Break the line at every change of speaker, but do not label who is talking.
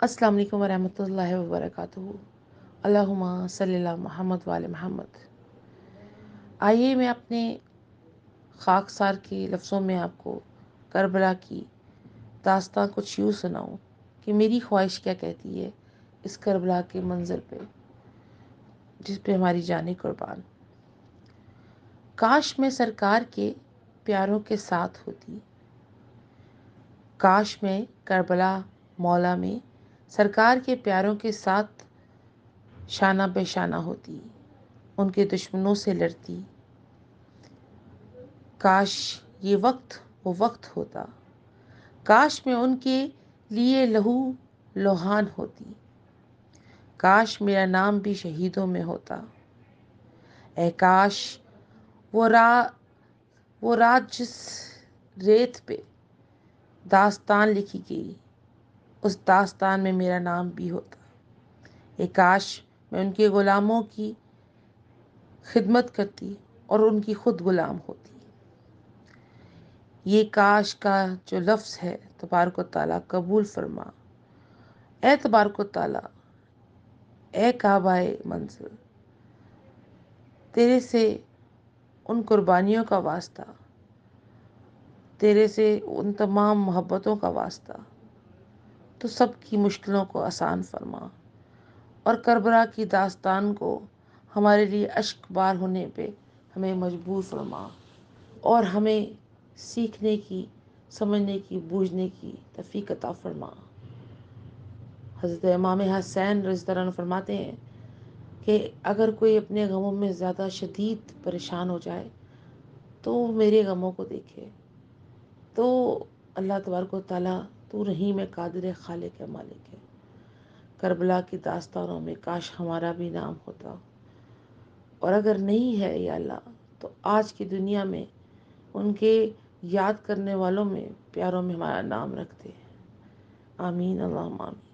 السلام علیکم ورحمۃ اللہ وبرکاتہ۔ اللہم صلی اللہ محمد وعلی محمد۔ آئیے میں اپنے خاکسار کے لفظوں میں آپ کو کربلا کی داستان کچھ یوں سناؤں کہ میری خواہش کیا کہتی ہے اس کربلا کے منظر پہ جس پہ ہماری جانیں قربان۔ کاش میں سرکار کے پیاروں کے ساتھ ہوتی، کاش میں کربلا مولا میں سرکار کے پیاروں کے ساتھ شانہ بہ شانہ ہوتی، ان کے دشمنوں سے لڑتی۔ کاش یہ وقت وہ وقت ہوتا، کاش میں ان کے لیے لہو لوہان ہوتی، کاش میرا نام بھی شہیدوں میں ہوتا۔ اے کاش وہ رات جس ریت پہ داستان لکھی گئی، اس داستان میں میرا نام بھی ہوتا۔ اے کاش میں ان کے غلاموں کی خدمت کرتی اور ان کی خود غلام ہوتی۔ یہ کاش کا جو لفظ ہے تبارک و تعالیٰ قبول فرما۔ اے تبارک و تعالیٰ، اے کعبہ منزل، تیرے سے ان قربانیوں کا واسطہ، تیرے سے ان تمام محبتوں کا واسطہ، تو سب کی مشکلوں کو آسان فرما اور کربلا کی داستان کو ہمارے لیے اشک بار ہونے پہ ہمیں مجبور فرما اور ہمیں سیکھنے کی، سمجھنے کی، بوجھنے کی توفیق عطا فرما۔ حضرت امام حسین رضی اللہ عنہ فرماتے ہیں کہ اگر کوئی اپنے غموں میں زیادہ شدید پریشان ہو جائے تو وہ میرے غموں کو دیکھے، تو اللہ تبارک و تعالیٰ تو رحیم ہے، قادر ہے، خالق ہے، مالک ہے۔ کربلا کی داستانوں میں کاش ہمارا بھی نام ہوتا، اور اگر نہیں ہے یا اللہ تو آج کی دنیا میں ان کے یاد کرنے والوں میں، پیاروں میں ہمارا نام رکھتے۔ آمین، اللہم آمین۔